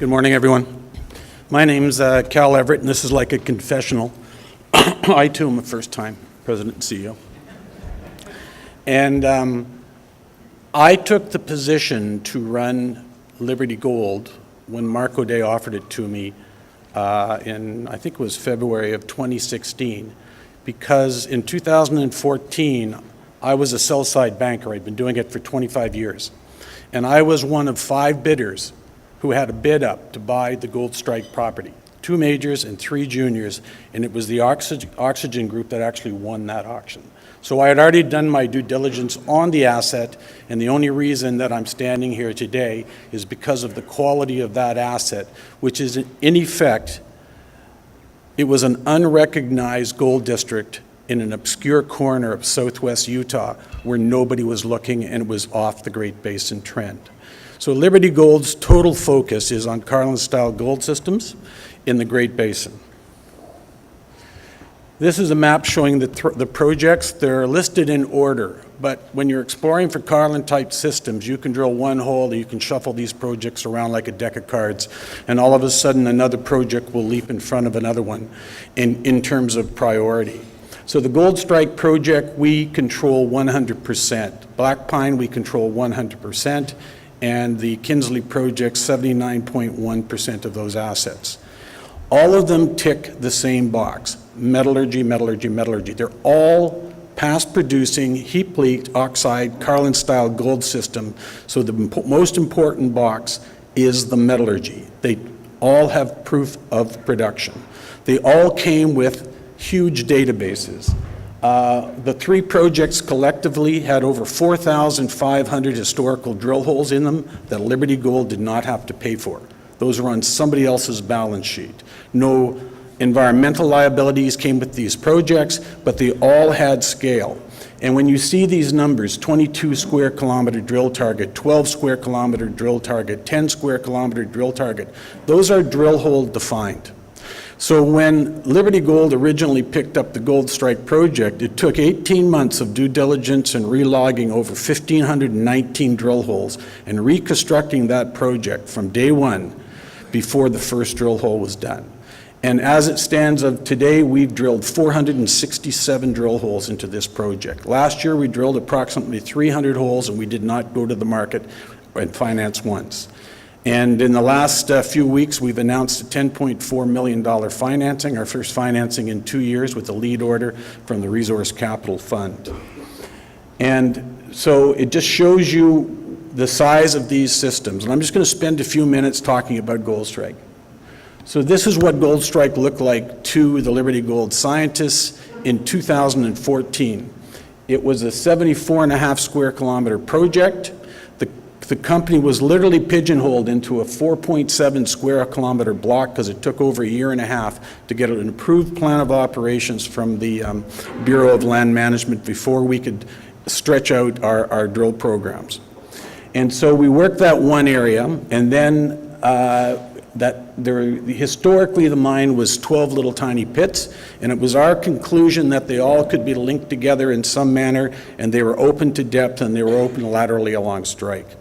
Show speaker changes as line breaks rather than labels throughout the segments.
Good morning, everyone. My name's Cal Everett, and this is like a confessional. I, too, am a first-time president and CEO. And I took the position to run Liberty Gold when Mark O'Day offered it to me in, I think it was February of 2016, because in 2014, I was a sell-side banker. I'd been doing it for 25 years. And I was one of 5 bidders who had a bid up to buy the Gold Strike property, 2 majors and 3 juniors, and it was the Oxygen Group that actually won that auction. So I had already done my due diligence on the asset, and the only reason that I'm standing here today is because of the quality of that asset, which is, in effect, it was an unrecognized gold district in an obscure corner of southwest Utah where nobody was looking, and it was off the Great Basin trend. So Liberty Gold's total focus is on Carlin-style gold systems in the Great Basin. This is a map showing the projects. They're listed in order, but when you're exploring for Carlin-type systems, you can drill one hole and you can shuffle these projects around like a deck of cards, and all of a sudden another project will leap in front of another one in terms of priority. So the Gold Strike project, we control 100%. Black Pine, we control 100%. And the Kinsley project, 79.1% of those assets. All of them tick the same box: metallurgy, metallurgy, metallurgy. They're all past producing, heap leached, oxide, Carlin-style gold system. So the most important box is the metallurgy. They all have proof of production. They all came with huge databases. The 3 projects collectively had over 4,500 historical drill holes in them that Liberty Gold did not have to pay for. Those were on somebody else's balance sheet. No environmental liabilities came with these projects, but they all had scale. And when you see these numbers, 22 square kilometer drill target, 12 square kilometer drill target, 10 square kilometer drill target, those are drill hole defined. So when Liberty Gold originally picked up the Gold Strike project, it took 18 months of due diligence and relogging over 1,519 drill holes and reconstructing that project from day one before the first drill hole was done. And as it stands of today, we've drilled 467 drill holes into this project. Last year, we drilled approximately 300 holes, and we did not go to the market and finance once. And in the last few weeks, we've announced a $10.4 million financing, our first financing in 2 years, with a lead order from the Resource Capital Fund. And so it just shows you the size of these systems. And I'm just going to spend a few minutes talking about Gold Strike. So this is what Gold Strike looked like to the Liberty Gold scientists in 2014. It was a 74.5 square kilometer project. The company was literally pigeonholed into a 4.7 square kilometer block because it took over a year and a half to get an approved plan of operations from the Bureau of Land Management before we could stretch out our drill programs. And so we worked that one area, and then historically the mine was 12 little tiny pits, and it was our conclusion that they all could be linked together in some manner, and they were open to depth and they were open laterally along strike.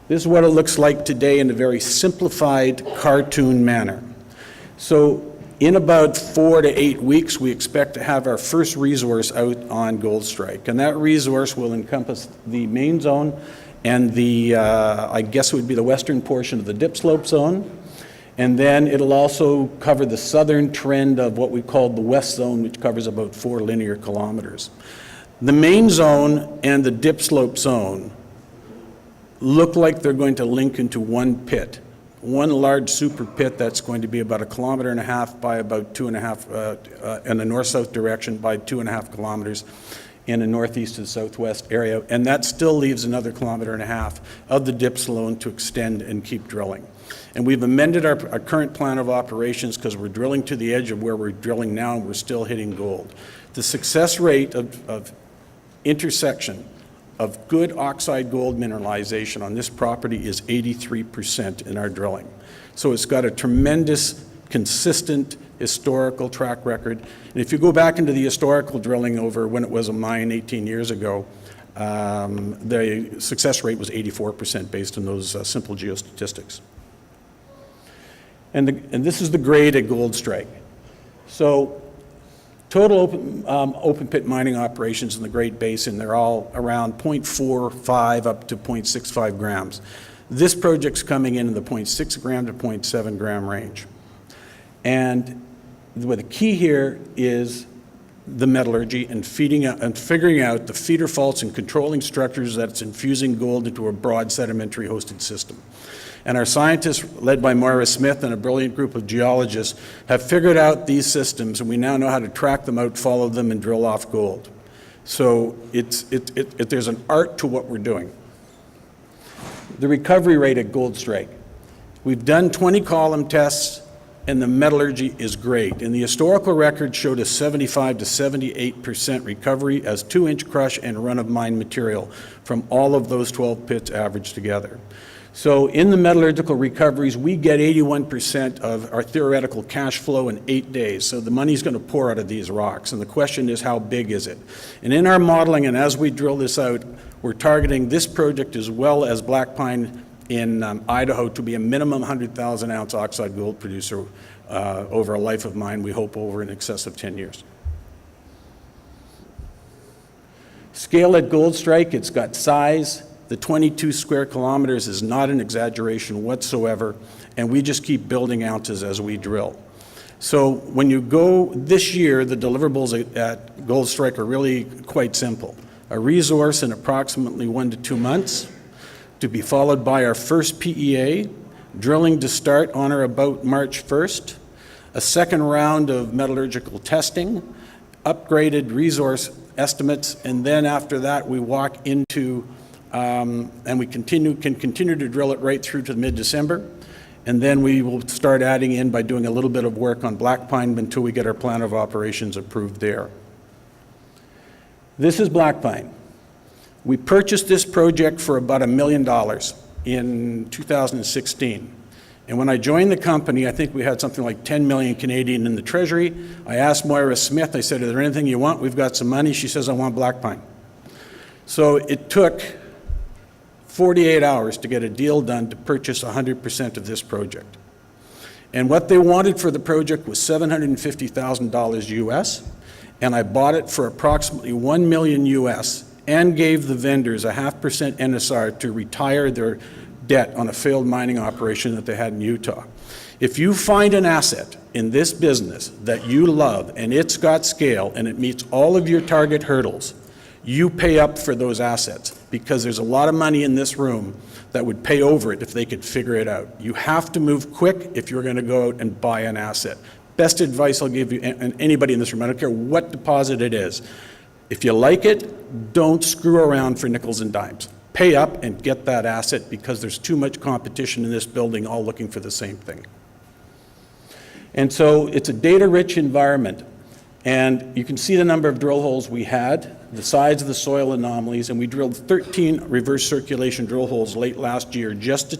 This is what it looks like today in a very simplified cartoon manner. So in about 4 to 8 weeks, we expect to have our first resource out on Gold Strike. And that resource will encompass the main zone and the, I guess it would be the western portion of the dip slope zone. And then it'll also cover the southern trend of what we call the west zone, which covers about 4 linear kilometers. The main zone and the dip slope zone look like they're going to link into one pit, one large super pit that's going to be about 1.5 kilometers by about 2.5 in the north-south direction by 2.5 kilometers in a northeast to southwest area, and that still leaves another 1.5 kilometers of the dip zone to extend and keep drilling. And we've amended our current plan of operations because we're drilling to the edge of where we're drilling now, and we're still hitting gold. The success rate of intersection of good oxide gold mineralization on this property is 83% in our drilling. So it's got a tremendous, consistent historical track record. And if you go back into the historical drilling over when it was a mine 18 years ago, the success rate was 84% based on those simple geostatistics. And this is the grade at Gold Strike. So total open pit mining operations in the Great Basin, they're all around 0.45 up to 0.65 grams. This project's coming in the 0.6 gram to 0.7 gram range. And the key here is the metallurgy and figuring out the feeder faults and controlling structures that's infusing gold into a broad sedimentary hosted system. And our scientists, led by Moira Smith and a brilliant group of geologists, have figured out these systems, and we now know how to track them out, follow them, and drill off gold. So there's an art to what we're doing. The recovery rate at Gold Strike. We've done 20 column tests, and the metallurgy is great. And the historical record showed a 75 to 78% recovery as 2-inch crush and run-of-mine material from all of those 12 pits averaged together. So in the metallurgical recoveries, we get 81% of our theoretical cash flow in 8 days. So the money's going to pour out of these rocks. And the question is, how big is it? And in our modeling, and as we drill this out, we're targeting this project as well as Black Pine in Idaho to be a minimum 100,000 ounce oxide gold producer over a life of mine, we hope over in excess of 10 years. Scale at Gold Strike, it's got size. The 22 square kilometers is not an exaggeration whatsoever, and we just keep building ounces as we drill. So when you go this year, the deliverables at Gold Strike are really quite simple. A resource in approximately 1 to 2 months, to be followed by our first PEA, drilling to start on or about March 1st, a second round of metallurgical testing, upgraded resource estimates, and then after that we walk into, and we can continue to drill it right through to mid-December, and then we will start adding in by doing a little bit of work on Black Pine until we get our plan of operations approved there. This is Black Pine. We purchased this project for about $1 million in 2016. And when I joined the company, I think we had something like 10 million Canadian in the treasury. I asked Moira Smith, I said, is there anything you want? We've got some money. She says, I want Black Pine. So it took 48 hours to get a deal done to purchase 100% of this project. And what they wanted for the project was $750,000 US, and I bought it for approximately $1 million US, and gave the vendors a 0.5% NSR to retire their debt on a failed mining operation that they had in Utah. If you find an asset in this business that you love and it's got scale and it meets all of your target hurdles, you pay up for those assets, because there's a lot of money in this room that would pay over it if they could figure it out. You have to move quick if you're going to go out and buy an asset. Best advice I'll give you, and anybody in this room, I don't care what deposit it is. If you like it, don't screw around for nickels and dimes. Pay up and get that asset, because there's too much competition in this building all looking for the same thing. And so it's a data-rich environment. And you can see the number of drill holes we had, the size of the soil anomalies, and we drilled 13 reverse circulation drill holes late last year just to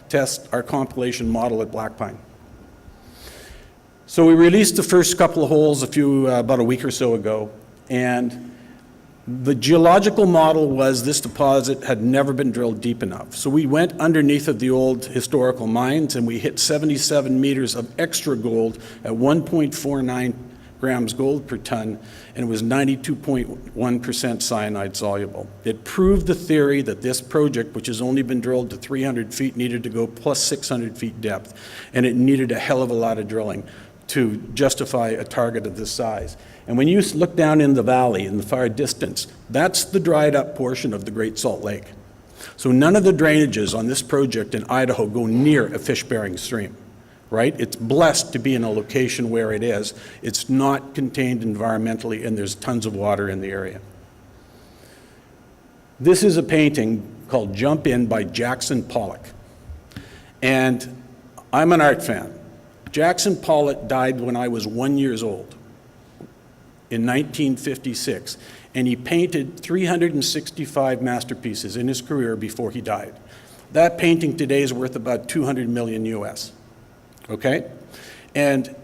test our compilation model at Black Pine. So we released the first couple of holes about a week or so ago. And the geological model was this deposit had never been drilled deep enough. So we went underneath of the old historical mines and we hit 77 meters of extra gold at 1.49 grams gold per ton, and it was 92.1% cyanide soluble. It proved the theory that this project, which has only been drilled to 300 feet, needed to go plus 600 feet depth, and it needed a hell of a lot of drilling to justify a target of this size. And when you look down in the valley in the far distance, that's the dried up portion of the Great Salt Lake. So none of the drainages on this project in Idaho go near a fish-bearing stream, right? It's blessed to be in a location where it is. It's not contained environmentally, and there's tons of water in the area. This is a painting called Jump In by Jackson Pollock. And I'm an art fan. Jackson Pollock died when I was 1 year old. In 1956, and he painted 365 masterpieces in his career before he died. That painting today is worth about 200 million US, okay? And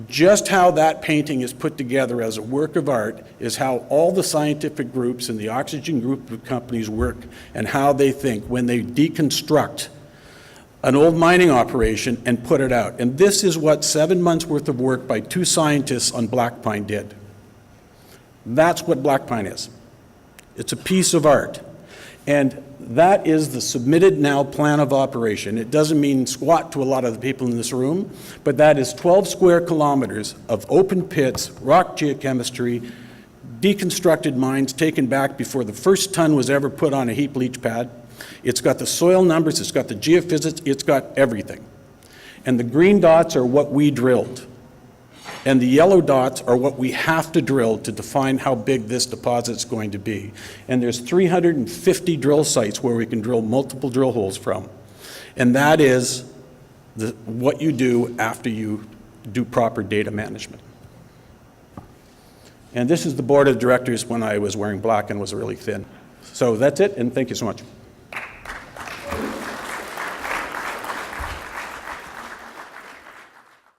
just how that painting is put together as a work of art is how all the scientific groups and the oxygen group of companies work, and how they think when they deconstruct an old mining operation and put it out. And this is what 7 months' worth of work by 2 scientists on black pine did. That's what black pine is. It's a piece of art. And that is the submitted now plan of operation. It doesn't mean squat to a lot of the people in this room, but that is 12 square kilometers of open pits, rock geochemistry, deconstructed mines taken back before the first ton was ever put on a heap leach pad. It's got the soil numbers, it's got the geophysics, it's got everything. And the green dots are what we drilled. And the yellow dots are what we have to drill to define how big this deposit's going to be. And there's 350 drill sites where we can drill multiple drill holes from. And that is what you do after you do proper data management. And this is the board of directors when I was wearing black and was really thin. So that's it, and thank you so much.